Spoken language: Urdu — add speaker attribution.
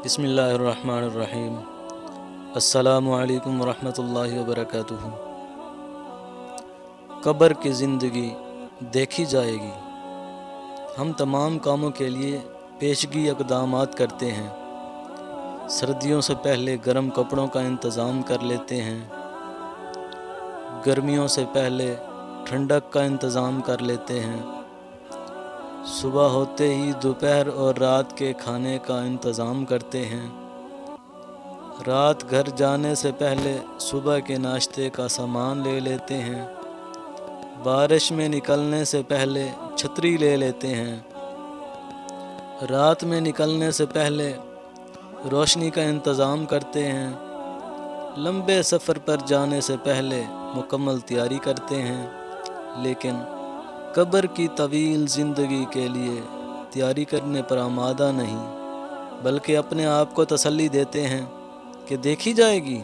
Speaker 1: بسم اللہ الرحمن الرحیم۔ السلام علیکم ورحمۃ اللہ وبرکاتہ۔ قبر کی زندگی دیکھی جائے گی۔ ہم تمام کاموں کے لیے پیشگی اقدامات کرتے ہیں۔ سردیوں سے پہلے گرم کپڑوں کا انتظام کر لیتے ہیں، گرمیوں سے پہلے ٹھنڈک کا انتظام کر لیتے ہیں، صبح ہوتے ہی دوپہر اور رات کے کھانے کا انتظام کرتے ہیں، رات گھر جانے سے پہلے صبح کے ناشتے کا سامان لے لیتے ہیں، بارش میں نکلنے سے پہلے چھتری لے لیتے ہیں، رات میں نکلنے سے پہلے روشنی کا انتظام کرتے ہیں، لمبے سفر پر جانے سے پہلے مکمل تیاری کرتے ہیں، لیکن قبر کی طویل زندگی کے لیے تیاری کرنے پر آمادہ نہیں، بلکہ اپنے آپ کو تسلی دیتے ہیں کہ دیکھی جائے گی۔